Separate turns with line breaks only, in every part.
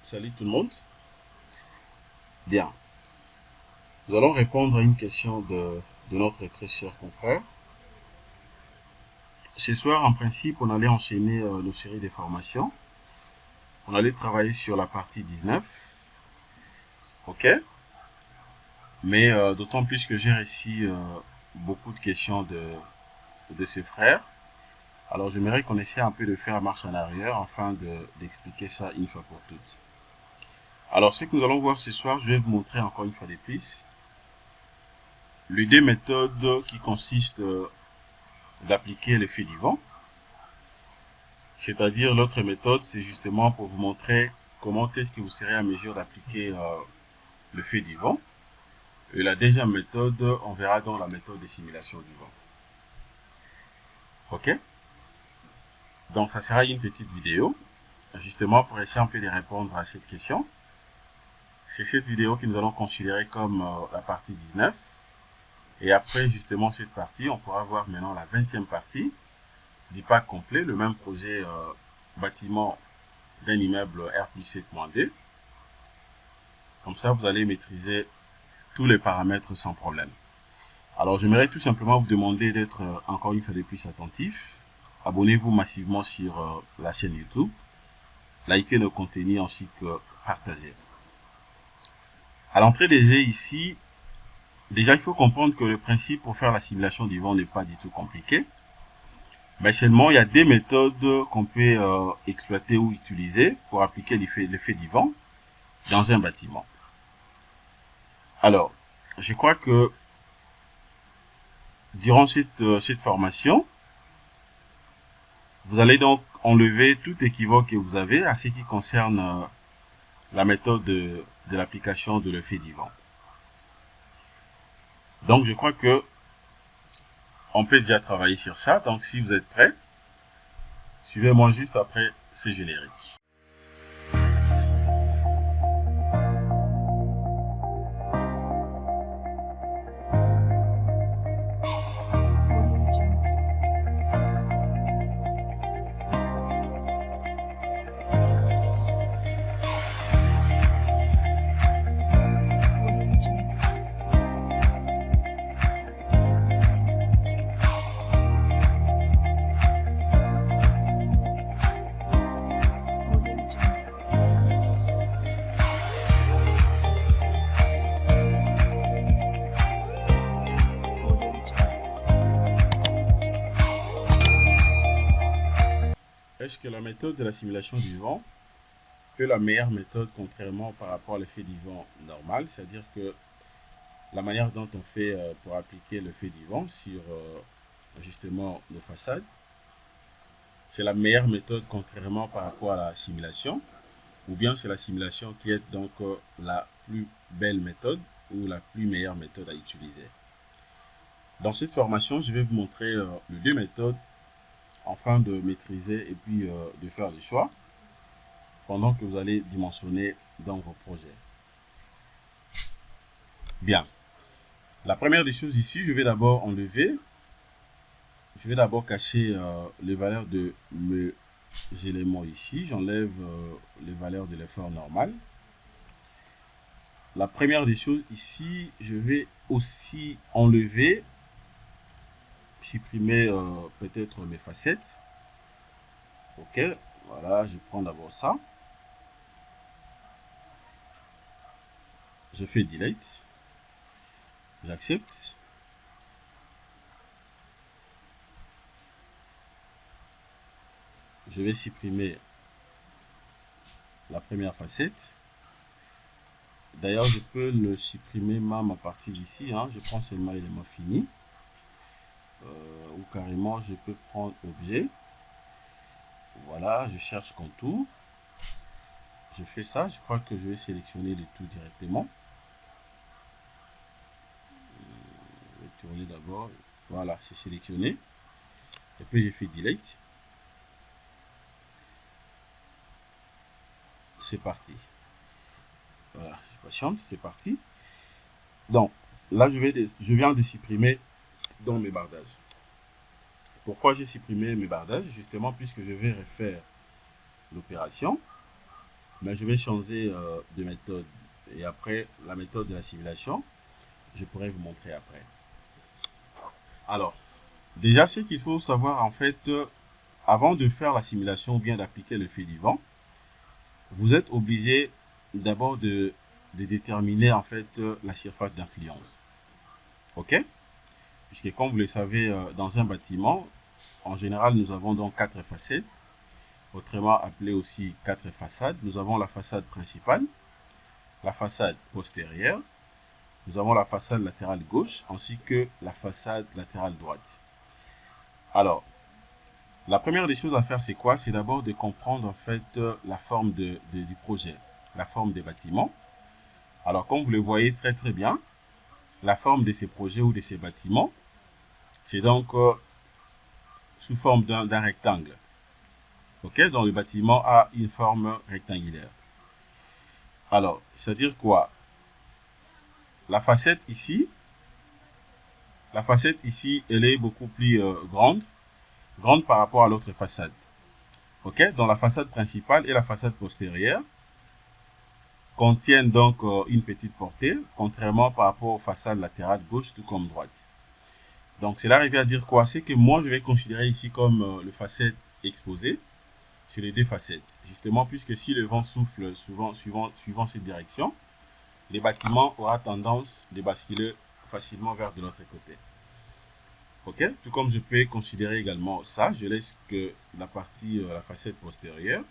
Salut tout le monde. Bien. Nous allons répondre à une question de notre très cher confrère. Ce soir, en principe, on allait enchaîner nos séries de formations. On allait travailler sur la partie 19. OK? Mais d'autant plus que j'ai reçu beaucoup de questions de ses frères. Alors, j'aimerais qu'on essaie un peu de faire marche en arrière afin d'expliquer ça une fois pour toutes. Alors, ce que nous allons voir ce soir, je vais vous montrer encore une fois de plus les deux méthodes qui consistent d'appliquer l'effet du vent. C'est-à-dire, l'autre méthode, c'est justement pour vous montrer comment est-ce que vous serez à mesure d'appliquer l'effet du vent. Et la deuxième méthode, on verra dans la méthode de simulation du vent. OK? Donc, ça sera une petite vidéo, justement pour essayer un peu de répondre à cette question. C'est cette vidéo que nous allons considérer comme la partie 19. Et après, justement, cette partie, on pourra voir maintenant la 20e partie du pack complet, le même projet bâtiment d'un immeuble R+7-2. Comme ça, vous allez maîtriser tous les paramètres sans problème. Alors, j'aimerais tout simplement vous demander d'être encore une fois de plus attentif. Abonnez-vous massivement sur la chaîne YouTube. Likez nos contenus ainsi que partagez. À l'entrée des jeux ici, déjà, il faut comprendre que le principe pour faire la simulation du vent n'est pas du tout compliqué. Mais seulement, il y a des méthodes qu'on peut exploiter ou utiliser pour appliquer l'effet du vent dans un bâtiment. Alors, je crois que durant cette formation, vous allez donc enlever tout équivoque que vous avez à ce qui concerne la méthode de l'application de l'effet du vent. Donc, je crois que on peut déjà travailler sur ça. Donc, si vous êtes prêts, suivez-moi juste après ce générique. Est-ce que la méthode de la simulation du vent est la meilleure méthode contrairement par rapport à l'effet du vent normal? C'est-à-dire que la manière dont on fait pour appliquer l'effet du vent sur justement nos façades, c'est la meilleure méthode contrairement par rapport à la simulation, ou bien c'est la simulation qui est donc la plus belle méthode ou la plus meilleure méthode à utiliser. Dans cette formation, je vais vous montrer les deux méthodes afin de maîtriser et puis de faire des choix pendant que vous allez dimensionner dans vos projets. Bien. La première des choses ici, je vais d'abord enlever, je vais d'abord cacher les valeurs de mes éléments ici. J'enlève les valeurs de l'effort normal. La première des choses ici, je vais aussi enlever, supprimer peut-être mes facettes. OK, voilà, je prends d'abord ça. Je fais delete. J'accepte. Je vais supprimer la première facette. D'ailleurs, je peux le supprimer même à partir d'ici. Hein. Je prends seulement l'élément fini. Ou carrément, je peux prendre objet. Voilà, je cherche contour. Je fais ça. Je crois que je vais sélectionner le tout directement. Je vais tourner d'abord. Voilà, c'est sélectionné. Et puis, j'ai fait delete. C'est parti. Voilà, je patiente, c'est parti. Donc, là, je viens de supprimer dans mes bardages. Pourquoi j'ai supprimé mes bardages? Justement, puisque je vais refaire l'opération. mais je vais changer de méthode. Et après, la méthode de la simulation, je pourrais vous montrer après. Alors, déjà, ce qu'il faut savoir, en fait, avant de faire la simulation ou bien d'appliquer le fait du vent, vous êtes obligé d'abord de déterminer, en fait, la surface d'influence. OK? Puisque, comme vous le savez, dans un bâtiment, en général, nous avons donc 4 facettes, autrement appelées aussi 4 façades. Nous avons la façade principale, la façade postérieure, nous avons la façade latérale gauche, ainsi que la façade latérale droite. Alors, la première des choses à faire, c'est quoi? C'est d'abord de comprendre en fait la forme du projet, la forme des bâtiments. Alors, comme vous le voyez très bien, la forme de ces projets ou de ces bâtiments, c'est donc sous forme d'un rectangle. OK? Donc, le bâtiment a une forme rectangulaire. Alors, c'est-à-dire quoi? La facette ici, elle est beaucoup plus grande par rapport à l'autre façade. OK? Donc, la façade principale et la façade postérieure contiennent donc une petite portée, contrairement par rapport aux façades latérales gauche tout comme droite. Donc, cela revient à dire quoi? C'est que moi, je vais considérer ici comme le facette exposé sur les deux facettes. Justement, puisque si le vent souffle suivant cette direction, les bâtiments auront tendance de basculer facilement vers de l'autre côté. OK? Tout comme je peux considérer également ça, je laisse que la partie, la facette postérieure,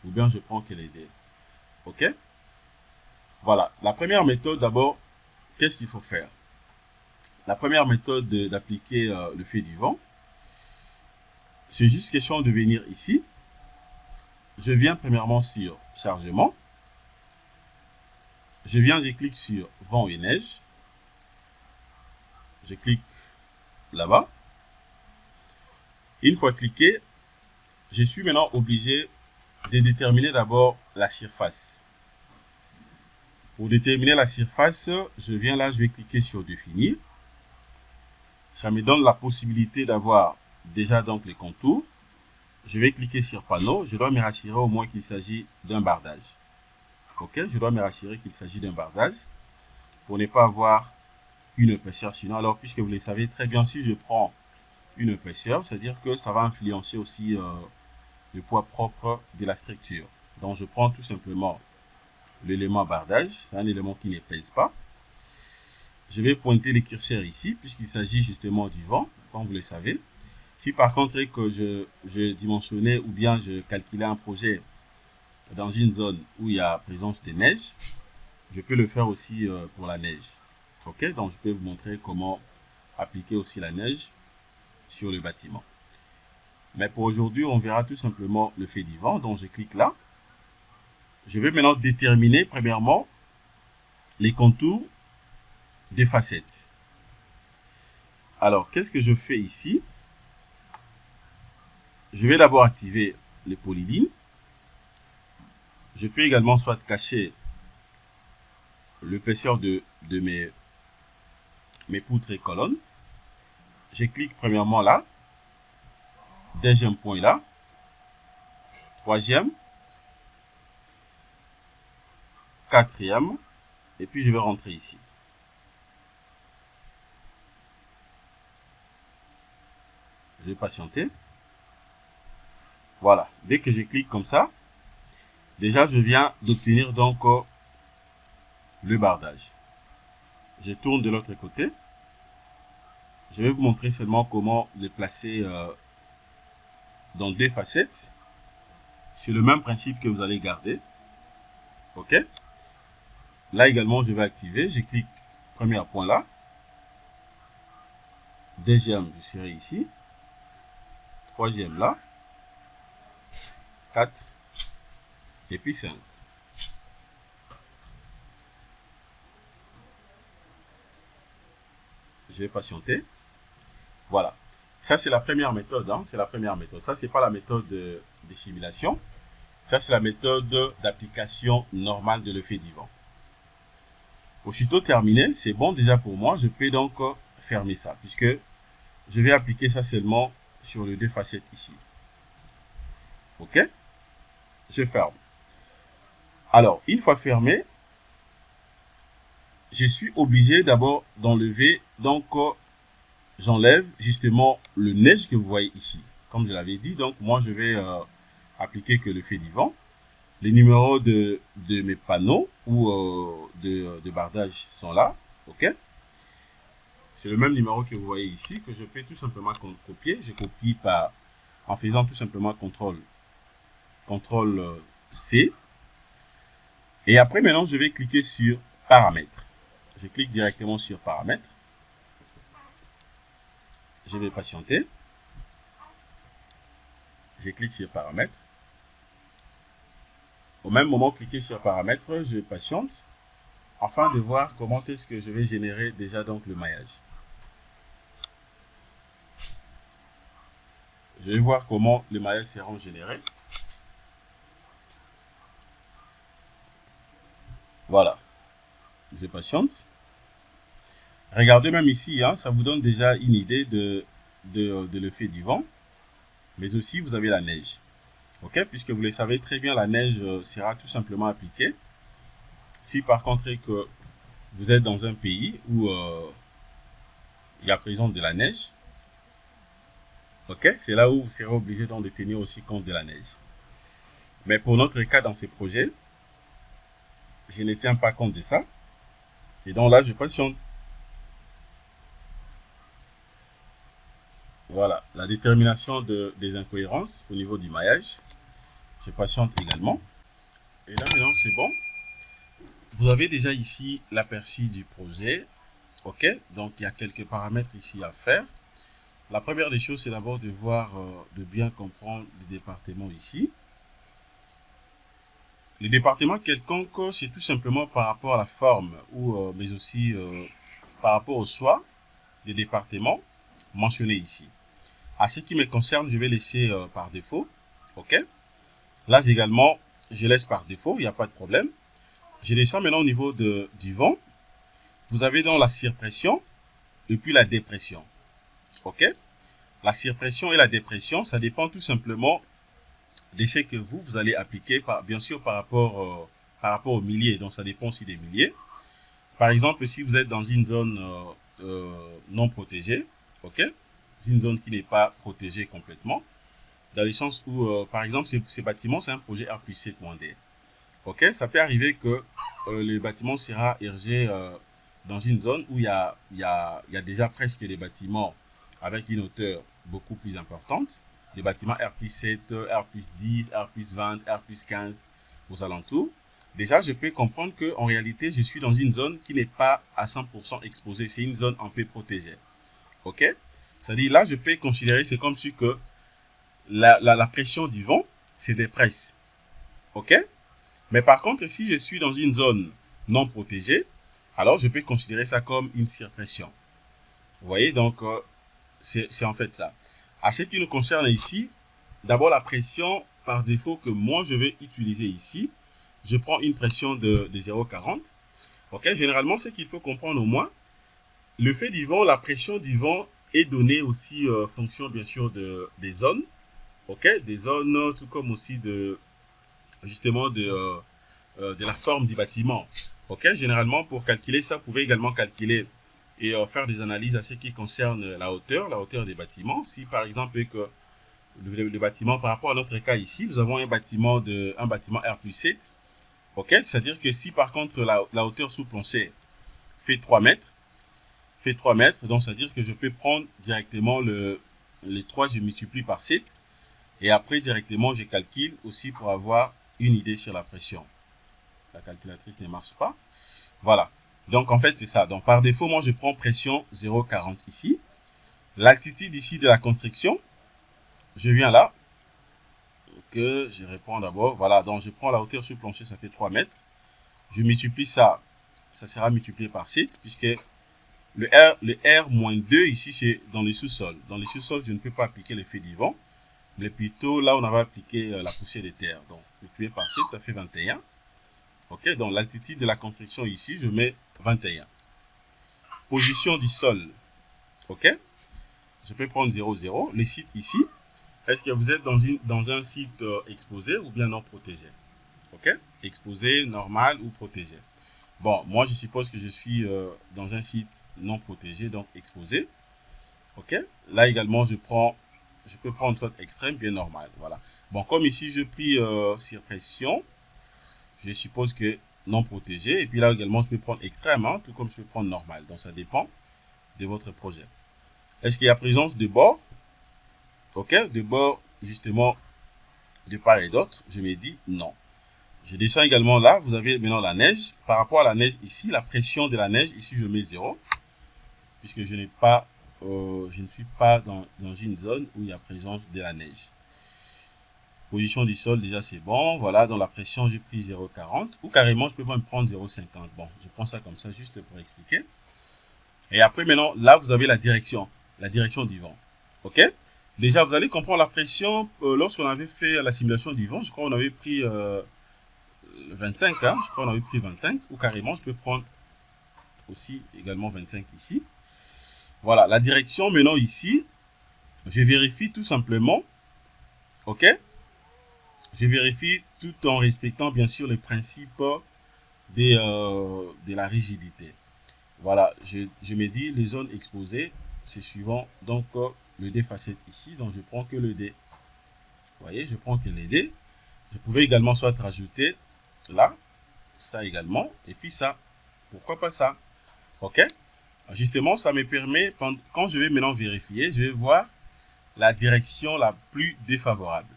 ou bien je prends que les deux. OK? Voilà. La première méthode, d'abord, qu'est-ce qu'il faut faire? La première méthode d'appliquer le fait du vent, c'est juste question de venir ici. Je viens premièrement sur chargement. Je clique sur vent et neige. Je clique là-bas. Une fois cliqué, je suis maintenant obligé de déterminer d'abord la surface. Pour déterminer la surface, je viens là, je vais cliquer sur définir. Ça me donne la possibilité d'avoir déjà donc les contours. Je vais cliquer sur panneau. Je dois me rassurer au moins qu'il s'agit d'un bardage. OK, je dois me rassurer qu'il s'agit d'un bardage pour ne pas avoir une épaisseur. Sinon, alors, puisque vous le savez très bien, si je prends une épaisseur, c'est-à-dire que ça va influencer aussi le poids propre de la structure. Donc, je prends tout simplement l'élément bardage. C'est un élément qui ne pèse pas. Je vais pointer les curseurs ici, puisqu'il s'agit justement du vent, comme vous le savez. Si par contre que je dimensionnais ou bien je calculais un projet dans une zone où il y a présence de neige, je peux le faire aussi pour la neige. OK, donc je peux vous montrer comment appliquer aussi la neige sur le bâtiment. Mais pour aujourd'hui, on verra tout simplement le fait du vent. Donc je clique là. Je vais maintenant déterminer premièrement les contours des facettes. Alors, qu'est-ce que je fais ici? Je vais d'abord activer les polylignes. Je peux également soit cacher l'épaisseur de mes poutres et colonnes. Je clique premièrement là. Deuxième point là. Troisième. Quatrième. Et puis je vais rentrer ici. Je vais patienter. Voilà. Dès que je clique comme ça, déjà je viens d'obtenir donc le bardage. Je tourne de l'autre côté. Je vais vous montrer seulement comment le placer dans deux facettes. C'est le même principe que vous allez garder. OK. Là également, je vais activer. Je clique premier point là. Deuxième, je serai ici. Troisième là. 4. Et puis 5. Je vais patienter. Voilà. Ça, c'est la première méthode. Hein. C'est la première méthode. Ça, c'est pas la méthode de simulation. Ça, c'est la méthode d'application normale de l'effet du vent. Aussitôt terminé, c'est bon déjà pour moi. Je peux donc fermer ça, puisque je vais appliquer ça seulement sur les deux facettes ici. OK? Je ferme. Alors, une fois fermé, je suis obligé d'abord d'enlever, donc j'enlève justement le neige que vous voyez ici. Comme je l'avais dit, donc moi je vais appliquer que le fait divan. Les numéros de mes panneaux ou de bardage sont là, ok. C'est le même numéro que vous voyez ici que je peux tout simplement copier. Je copie en faisant tout simplement CTRL C. Et après maintenant je vais cliquer sur paramètres. Je clique directement sur paramètres. Je vais patienter. Je clique sur paramètres. Au même moment, cliquer sur paramètres, je patiente afin de voir comment est-ce que je vais générer déjà donc le maillage. Je vais voir comment les maillages seront générés. Voilà. Je patiente. Regardez même ici, hein, ça vous donne déjà une idée de l'effet du vent. Mais aussi, vous avez la neige. Ok, puisque vous le savez très bien, la neige sera tout simplement appliquée. Si par contre que vous êtes dans un pays où il y a présent de la neige, ok, c'est là où vous serez obligé donc de tenir aussi compte de la neige. Mais pour notre cas dans ces projets, je ne tiens pas compte de ça. Et donc là, je patiente. Voilà, la détermination des incohérences au niveau du maillage. Je patiente également. Et là maintenant, c'est bon. Vous avez déjà ici l'aperçu du projet. Ok, donc il y a quelques paramètres ici à faire. La première des choses, c'est d'abord de voir, de bien comprendre les départements ici. Les départements quelconques, c'est tout simplement par rapport à la forme, ou mais aussi par rapport au choix des départements mentionnés ici. À ce qui me concerne, je vais laisser par défaut. Ok. Là également, je laisse par défaut, il n'y a pas de problème. Je descends maintenant au niveau du vent. Vous avez donc la surpression et puis la dépression. Ok. La surpression et la dépression, ça dépend tout simplement de ce que vous allez appliquer, bien sûr par rapport aux milliers. Donc ça dépend aussi des milliers. Par exemple, si vous êtes dans une zone non protégée, ok, une zone qui n'est pas protégée complètement, dans le sens où, par exemple, ces bâtiments, c'est un projet R+7-D. Ok, ça peut arriver que le bâtiment sera érigé dans une zone où il y a déjà presque des bâtiments avec une hauteur beaucoup plus importante, des bâtiments R+7, R+10, R+20, R+15 aux alentours. Déjà, je peux comprendre qu'en réalité, je suis dans une zone qui n'est pas à 100% exposée. C'est une zone un peu protégée. Ok? C'est-à-dire, là, je peux considérer, c'est comme si que la pression du vent, c'est des presses. Ok? Mais par contre, si je suis dans une zone non protégée, alors je peux considérer ça comme une surpression. Vous voyez, donc, c'est en fait ça. À ce qui nous concerne ici, d'abord la pression par défaut que moi je vais utiliser ici, je prends une pression de 0,40. Ok, généralement, ce qu'il faut comprendre au moins, le fait du vent, la pression du vent est donnée aussi fonction bien sûr des zones. Ok, des zones, tout comme aussi justement de la forme du bâtiment. Ok, généralement pour calculer ça, vous pouvez également calculer et faire des analyses à ce qui concerne la hauteur des bâtiments. Si par exemple que le bâtiment, par rapport à notre cas ici, nous avons un bâtiment R+7. Ok, c'est-à-dire que si par contre la hauteur sous plancher fait 3 mètres, donc c'est-à-dire que je peux prendre directement les 3, je multiplie par 7 et après directement je calcule aussi pour avoir une idée sur la pression. La calculatrice ne marche pas. Voilà. Donc, en fait, c'est ça. Donc, par défaut, moi, je prends pression 0,40 ici. L'altitude ici de la construction, je viens là. Que je réponds d'abord. Voilà. Donc, je prends la hauteur sur plancher, ça fait 3 mètres. Je multiplie ça. Ça sera multiplié par 7, puisque le R-2 ici, c'est dans les sous-sols. Dans les sous-sols, je ne peux pas appliquer l'effet du vent, mais plutôt là, on va appliquer la poussière de terre. Donc, multiplié par 7, ça fait 21. Ok, donc l'altitude de la construction ici, je mets 21. Position du sol. Ok, je peux prendre 0, 0. Le site ici, est-ce que vous êtes dans un site exposé ou bien non protégé? Ok, exposé, normal ou protégé. Bon, moi je suppose que je suis dans un site non protégé, donc exposé. Ok. Là également, je peux prendre soit extrême, bien normal. Voilà. Bon, comme ici je pris suppression, je suppose que non protégé. Et puis là également, je peux prendre extrême, hein, tout comme je peux prendre normal. Donc ça dépend de votre projet. Est-ce qu'il y a présence de bords? Ok, de bords justement de part et d'autre. Je me dis non. Je descends également là. Vous avez maintenant la neige. Par rapport à la neige ici, la pression de la neige, ici je mets 0. Puisque je n'ai pas, je ne suis pas dans une zone où il y a présence de la neige. Position du sol, déjà c'est bon. Voilà, dans la pression, j'ai pris 0,40. Ou carrément, je peux même prendre 0,50. Bon, je prends ça comme ça juste pour expliquer. Et après, maintenant, là, vous avez la direction du vent. Ok? Déjà, vous allez comprendre la pression. Lorsqu'on avait fait la simulation du vent, je crois qu'on avait pris 25. Hein, je crois qu'on avait pris 25. Ou carrément, je peux prendre aussi également 25 ici. Voilà, la direction maintenant ici, je vérifie tout simplement. Ok? Je vérifie tout en respectant bien sûr les principes de la rigidité. Voilà, je me dis les zones exposées, c'est suivant donc le dé facette ici, donc je prends que le dé. Vous voyez, je prends que les dés. Je pouvais également soit rajouter là, ça également, et puis ça. Pourquoi pas ça? Ok? Justement, ça me permet, quand je vais maintenant vérifier, je vais voir la direction la plus défavorable.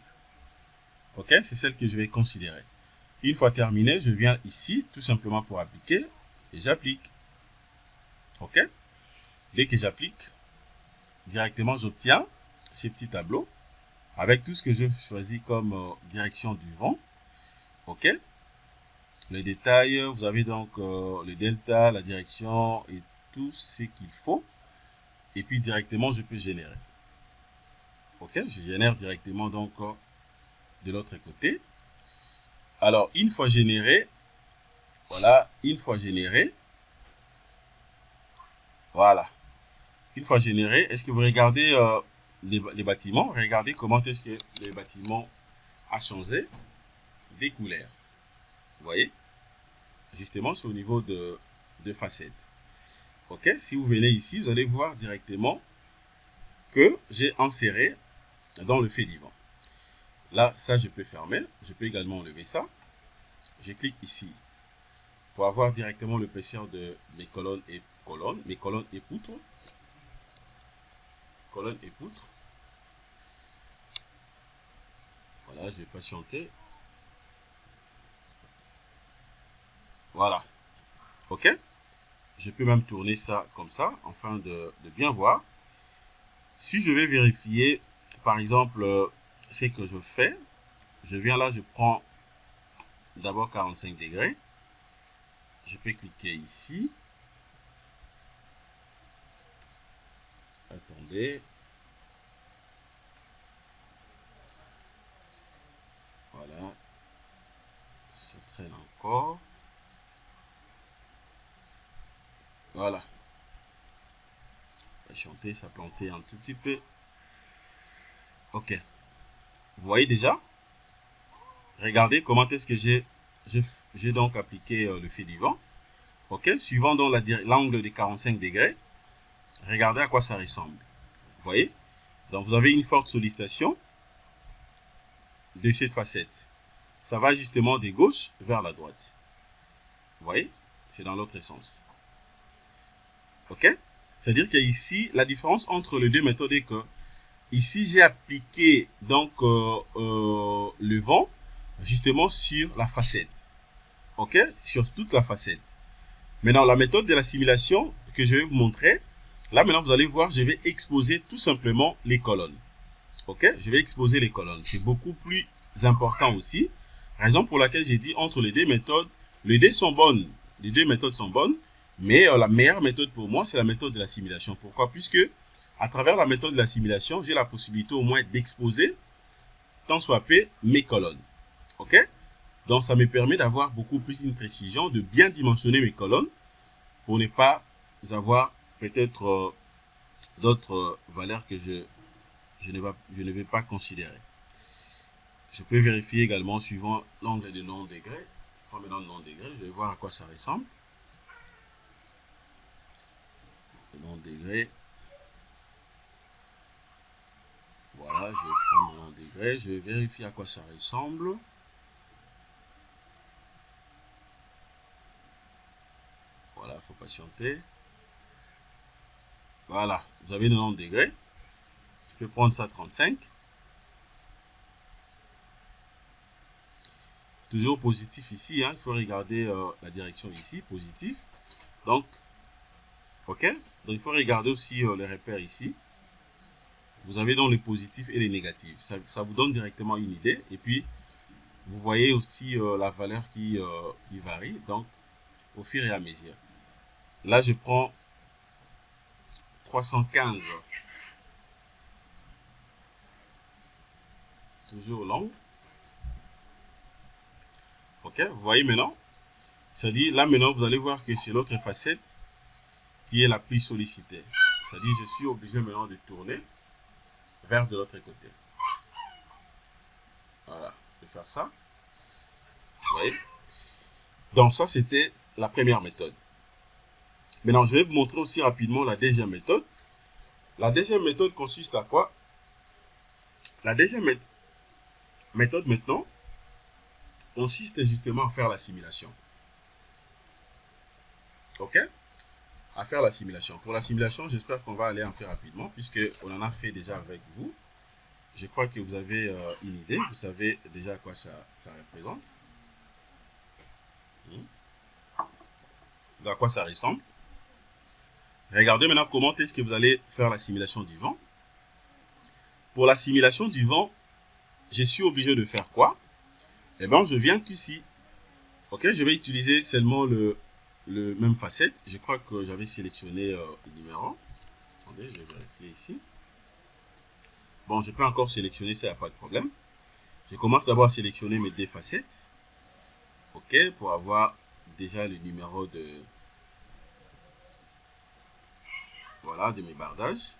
Ok? C'est celle que je vais considérer. Une fois terminé, je viens ici, tout simplement pour appliquer, et j'applique. Ok? Dès que j'applique, directement, j'obtiens ces petits tableaux avec tout ce que je choisis comme direction du vent. Ok? Les détails, vous avez donc le delta, la direction et tout ce qu'il faut. Et puis directement, je peux générer. Ok? Je génère directement donc de l'autre côté. Alors, une fois généré, voilà, une fois généré, voilà. Une fois généré, est-ce que vous regardez les bâtiments? Regardez comment est-ce que le bâtiment a changé des couleurs. Vous voyez? Justement, c'est au niveau de facettes. Ok? Si vous venez ici, vous allez voir directement que j'ai inséré dans le fait divant. Là, ça, je peux fermer. Je peux également enlever ça. Je clique ici pour avoir directement l'épaisseur de mes colonnes et poutres. Colonnes et poutres. Voilà, je vais patienter. Voilà. Ok? Je peux même tourner ça comme ça, afin de bien voir. Si je vais vérifier, par exemple, ce que je fais, je viens là, je prends d'abord 45 degrés. Je peux cliquer ici. Attendez. Voilà. Ça traîne encore. Voilà. Patienter, ça planter un tout petit peu. Ok. Vous voyez déjà? Regardez comment est-ce que j'ai donc appliqué le fait divant. Ok. Suivant donc l'angle de 45 degrés. Regardez à quoi ça ressemble. Vous voyez? Donc vous avez une forte sollicitation de cette facette. Ça va justement de gauche vers la droite. Vous voyez? C'est dans l'autre sens. Ok? C'est-à-dire qu'ici, la différence entre les deux méthodes est que ici, j'ai appliqué donc le vent justement sur la facette. Ok? Sur toute la facette. Maintenant, la méthode de la simulation que je vais vous montrer, là maintenant, vous allez voir, je vais exposer tout simplement les colonnes. Ok? Je vais exposer les colonnes. C'est beaucoup plus important aussi. Raison pour laquelle j'ai dit entre les deux méthodes, les deux sont bonnes. Les deux méthodes sont bonnes. Mais la meilleure méthode pour moi, c'est la méthode de la simulation. Pourquoi? Puisque à travers la méthode de la simulation, j'ai la possibilité au moins d'exposer, tant soit peu, mes colonnes. Ok? Donc, ça me permet d'avoir beaucoup plus une précision, de bien dimensionner mes colonnes pour ne pas avoir peut-être d'autres valeurs que je ne vais pas considérer. Je peux vérifier également suivant l'angle de 90 degrés. prends maintenant le 90 degrés. Je vais voir à quoi ça ressemble. Le 90 degrés. Voilà, je vais prendre le 90 degrés. Je vais vérifier à quoi ça ressemble. Voilà, il faut patienter. Voilà, vous avez 90 degrés. Je peux prendre ça à 35. Toujours positif ici, hein. Il faut regarder la direction ici, positif. Donc, ok. Donc, il faut regarder aussi les repères ici. Vous avez donc les positifs et les négatifs. Ça vous donne directement une idée. Et puis, vous voyez aussi la valeur qui varie. Donc, au fur et à mesure. Là, je prends 315. Toujours long. Ok, vous voyez maintenant. C'est-à-dire, là maintenant, vous allez voir que c'est l'autre facette qui est la plus sollicitée. C'est-à-dire, je suis obligé maintenant de tourner vers de l'autre côté. Voilà, je vais faire ça. Vous voyez. Donc, ça, c'était la première méthode. Maintenant, je vais vous montrer aussi rapidement la deuxième méthode. La deuxième méthode consiste à quoi? La deuxième méthode maintenant consiste justement à faire la simulation. Ok? À faire la simulation. Pour la simulation, j'espère qu'on va aller un peu rapidement puisqu'on en a fait déjà avec vous. Je crois que vous avez une idée. Vous savez déjà à quoi ça représente. À quoi ça ressemble. Regardez maintenant comment est-ce que vous allez faire la simulation du vent. Pour la simulation du vent, je suis obligé de faire quoi? Eh bien, je viens qu'ici. Ok, je vais utiliser seulement le même facette. Je crois que j'avais sélectionné le numéro. Attendez, je vais vérifier ici. Bon, je peux encore sélectionner ça, il n'y a pas de problème. Je commence d'abord à sélectionner mes deux facettes. Ok, pour avoir déjà le numéro de... Voilà, de mes bardages.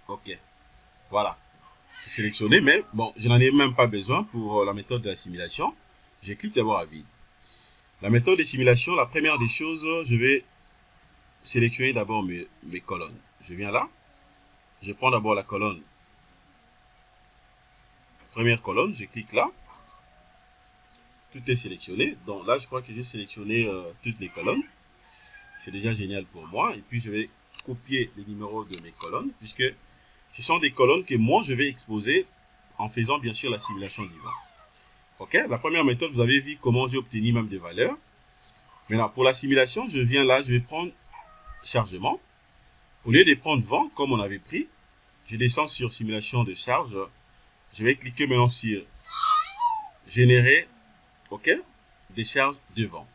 Ok, voilà. C'est sélectionné, mais bon, je n'en ai même pas besoin pour la méthode de la simulation. Je clique d'abord à vide. La méthode de simulation, la première des choses, je vais sélectionner d'abord mes colonnes. Je viens là. Je prends d'abord la colonne. Première colonne, je clique là. Tout est sélectionné. Donc là, je crois que j'ai sélectionné toutes les colonnes. C'est déjà génial pour moi. Et puis, je vais copier les numéros de mes colonnes, puisque ce sont des colonnes que moi, je vais exposer en faisant, bien sûr, la simulation du vent. Ok, la première méthode, vous avez vu comment j'ai obtenu même des valeurs. Maintenant, pour la simulation, je viens là, je vais prendre chargement. Au lieu de prendre vent, comme on avait pris, je descends sur simulation de charge. Je vais cliquer maintenant sur générer, ok, des charges de vent.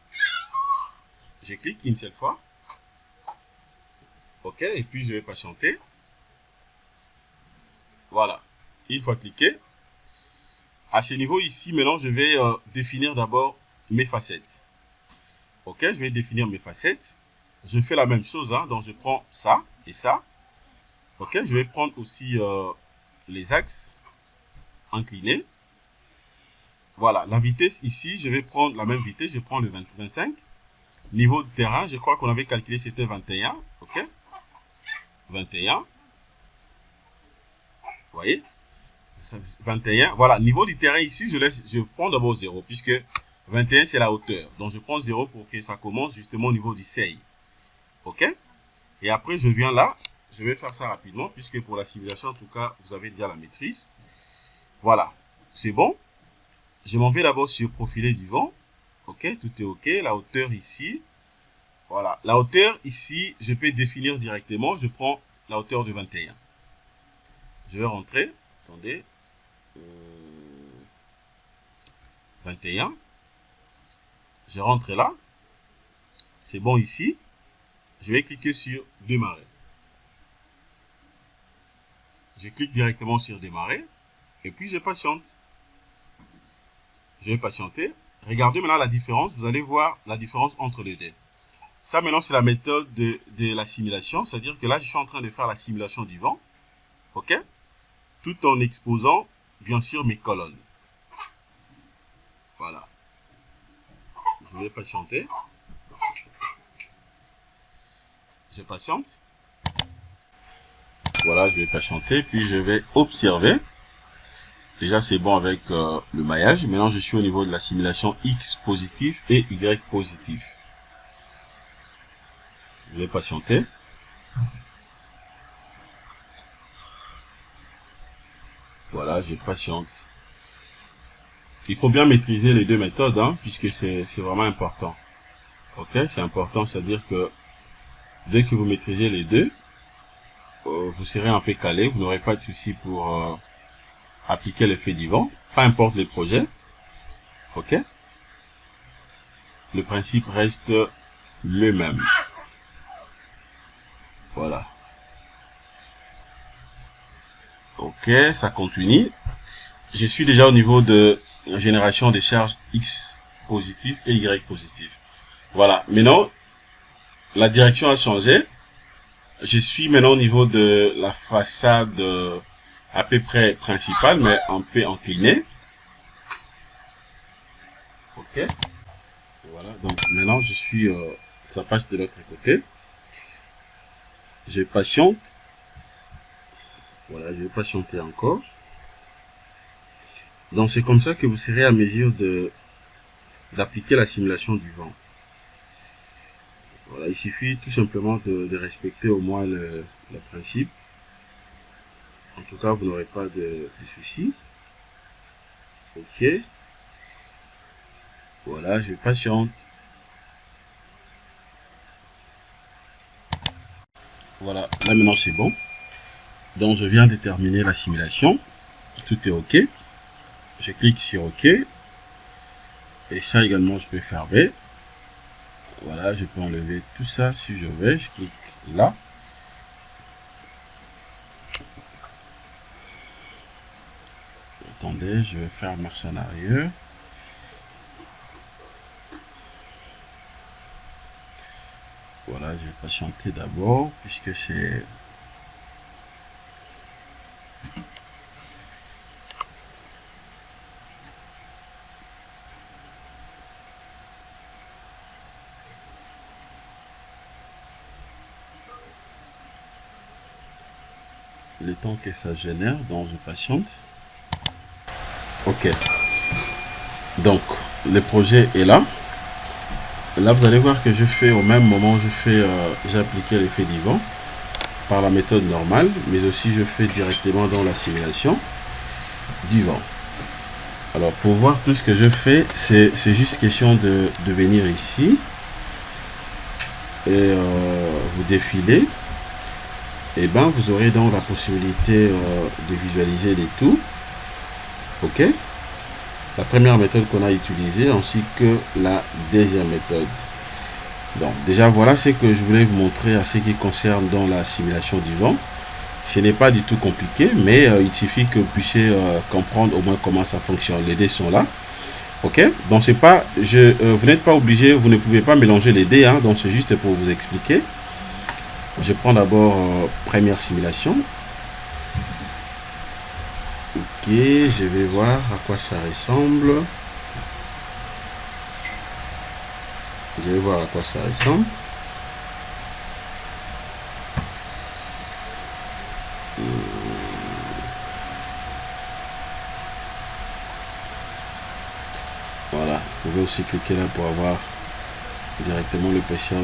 Je clique une seule fois. Ok, et puis je vais patienter. Voilà. Une fois cliqué, à ce niveau ici, maintenant, je vais définir d'abord mes facettes. Ok, je vais définir mes facettes. Je fais la même chose, hein, donc je prends ça et ça. Ok, je vais prendre aussi les axes inclinés. Voilà, la vitesse ici, je vais prendre la même vitesse, je prends le 25. Niveau de terrain, je crois qu'on avait calculé, c'était 21. Ok, 21. Vous voyez, 21. Voilà, niveau du terrain ici, je prends d'abord 0, puisque 21 c'est la hauteur. Donc je prends 0 pour que ça commence justement au niveau du seuil. Ok, et après je viens là, je vais faire ça rapidement, puisque pour la simulation, en tout cas, vous avez déjà la maîtrise. Voilà, c'est bon. Je m'en vais d'abord sur profiler du vent. Ok, tout est ok. La hauteur ici. Voilà, la hauteur ici, je peux définir directement. Je prends la hauteur de 21. Je vais rentrer. Attendez. 21. Je rentre là. C'est bon ici. Je vais cliquer sur démarrer. Je clique directement sur démarrer. Et puis je patiente. Je vais patienter. Regardez maintenant la différence. Vous allez voir la différence entre les deux. Ça maintenant c'est la méthode de la simulation. C'est-à-dire que là je suis en train de faire la simulation du vent. Ok, tout en exposant bien sûr mes colonnes. vais patienter. Je patiente. Voilà, je vais patienter, puis je vais observer. Déjà, c'est bon avec le maillage. Maintenant, je suis au niveau de la simulation X positif et Y positif. Je vais patienter. Voilà, je patiente. Il faut bien maîtriser les deux méthodes, hein, puisque c'est vraiment important. Ok, c'est important, c'est-à-dire que dès que vous maîtrisez les deux, vous serez un peu calé, vous n'aurez pas de souci pour appliquer l'effet du vent, peu importe les projets. Ok, le principe reste le même. Voilà. Ok, ça continue. Je suis déjà au niveau de la génération des charges X positif et Y positif. Voilà, maintenant, la direction a changé. Je suis maintenant au niveau de la façade à peu près principale, mais un peu inclinée. Ok. Voilà, donc maintenant je suis, ça passe de l'autre côté. Je patiente. Voilà, je vais patienter encore. Donc c'est comme ça que vous serez à mesure d'appliquer la simulation du vent. Voilà, il suffit tout simplement de respecter au moins le principe. En tout cas, vous n'aurez pas de soucis. Ok. Voilà, je patiente. Voilà, là maintenant c'est bon. Donc je viens de terminer la simulation. Tout est ok. Je clique sur ok. Et ça également je peux fermer. Voilà, je peux enlever tout ça si je veux. Je clique là. Attendez, je vais faire marche en arrière. Voilà, je vais patienter d'abord puisque c'est... le temps que ça génère, donc je patiente. Ok. Donc, le projet est là. Là, vous allez voir que je fais au même moment, j'ai appliqué l'effet du vent par la méthode normale, mais aussi je fais directement dans la simulation du vent. Alors, pour voir tout ce que je fais, c'est juste question de venir ici et vous défiler. Et ben, vous aurez donc la possibilité de visualiser les tout. Ok. La première méthode qu'on a utilisée ainsi que la deuxième méthode. Donc déjà voilà ce que je voulais vous montrer à ce qui concerne dans la simulation du vent. Ce n'est pas du tout compliqué, mais il suffit que vous puissiez comprendre au moins comment ça fonctionne. Les dés sont là. Ok, donc c'est pas, vous n'êtes pas obligé, vous ne pouvez pas mélanger les dés, hein, donc c'est juste pour vous expliquer. Je prends d'abord première simulation. Ok, je vais voir à quoi ça ressemble. Je vais voir à quoi ça ressemble. Voilà, vous pouvez aussi cliquer là pour avoir directement l'épaisseur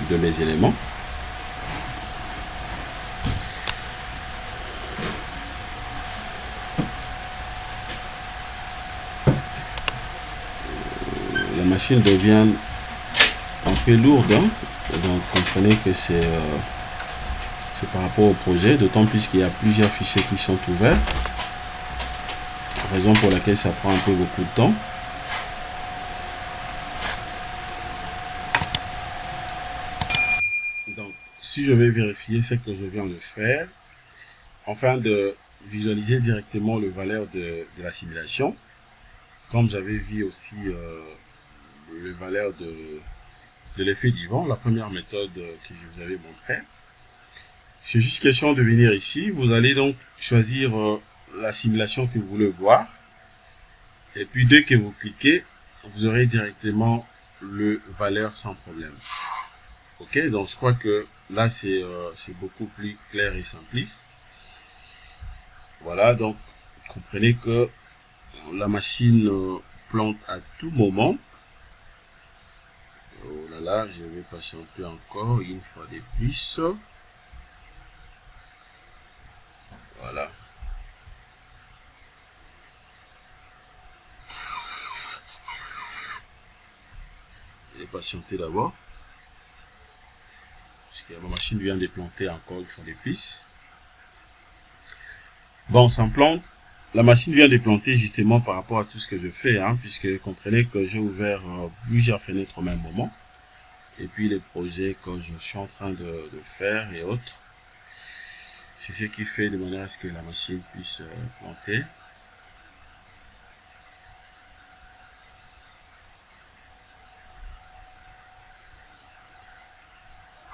de mes éléments. La machine devient un peu lourde, hein? Donc comprenez que c'est par rapport au projet, d'autant plus qu'il y a plusieurs fichiers qui sont ouverts, raison pour laquelle ça prend un peu beaucoup de temps. Donc si je vais vérifier ce que je viens de faire, afin de visualiser directement le valeur de la simulation, comme j'avais vu aussi le valeur de l'effet du vent, la première méthode que je vous avais montré. C'est juste question de venir ici. Vous allez donc choisir la simulation que vous voulez voir. Et puis dès que vous cliquez, vous aurez directement le valeur sans problème. Ok, donc je crois que là c'est beaucoup plus clair et simpliste. Voilà, donc comprenez que la machine plante à tout moment. Oh là là, je vais patienter encore une fois de plus. Voilà. Je vais patienter d'abord. Parce que ma machine vient de planter encore une fois de plus. Bon, ça plante. La machine vient de planter justement par rapport à tout ce que je fais, hein, puisque comprenez que j'ai ouvert plusieurs fenêtres au même moment. Et puis les projets que je suis en train de faire et autres. C'est ce qui fait de manière à ce que la machine puisse planter.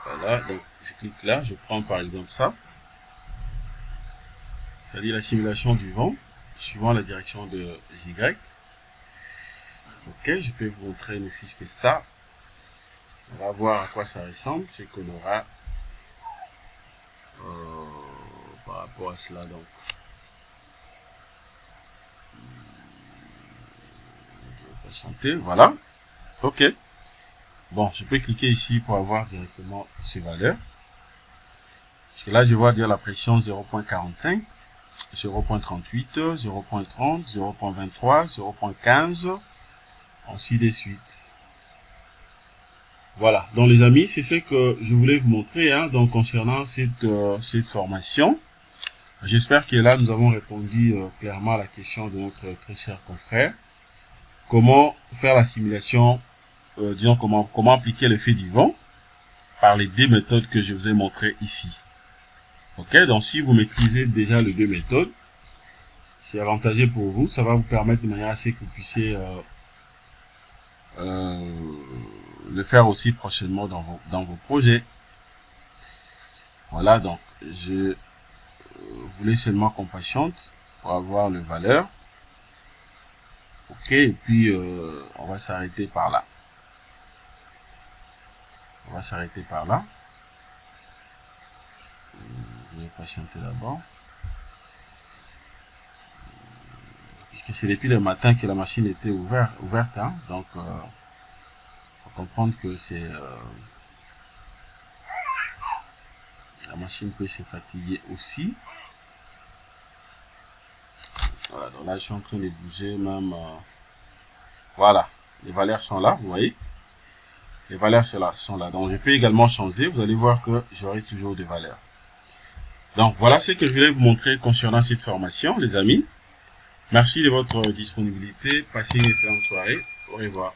Voilà, donc je clique là, je prends par exemple ça. C'est-à-dire la simulation du vent, suivant la direction de Y. Ok, je peux vous montrer ne fût-ce que ça. On va voir à quoi ça ressemble, c'est qu'on aura par rapport à cela. Donc, je vais patienter, voilà. Ok. Bon, je peux cliquer ici pour avoir directement ces valeurs. Parce que là, je vois dire la pression 0.45, 0.38, 0.30, 0.23, 0.15, ainsi de suite. Voilà, donc les amis, c'est ce que je voulais vous montrer hein, donc concernant cette formation. J'espère que là, nous avons répondu clairement à la question de notre très cher confrère. Comment faire la simulation, disons comment appliquer l'effet du vent par les deux méthodes que je vous ai montrées ici. Ok, donc si vous maîtrisez déjà les deux méthodes, c'est avantageux pour vous. Ça va vous permettre de manière à ce que vous puissiez le faire aussi prochainement dans vos projets. Voilà, donc je voulais seulement qu'on patiente pour avoir les valeurs. Ok, et puis on va s'arrêter par là. On va s'arrêter par là. Je vais patienter d'abord. Puisque c'est depuis le matin que la machine était ouverte hein, donc faut comprendre que c'est la machine peut se fatiguer aussi. Voilà, donc là je suis en train de bouger même. Voilà, les valeurs sont là, vous voyez. Les valeurs sont là. Donc je peux également changer. Vous allez voir que j'aurai toujours des valeurs. Donc voilà ce que je voulais vous montrer concernant cette formation, les amis. Merci de votre disponibilité. Passez une excellente soirée. Au revoir.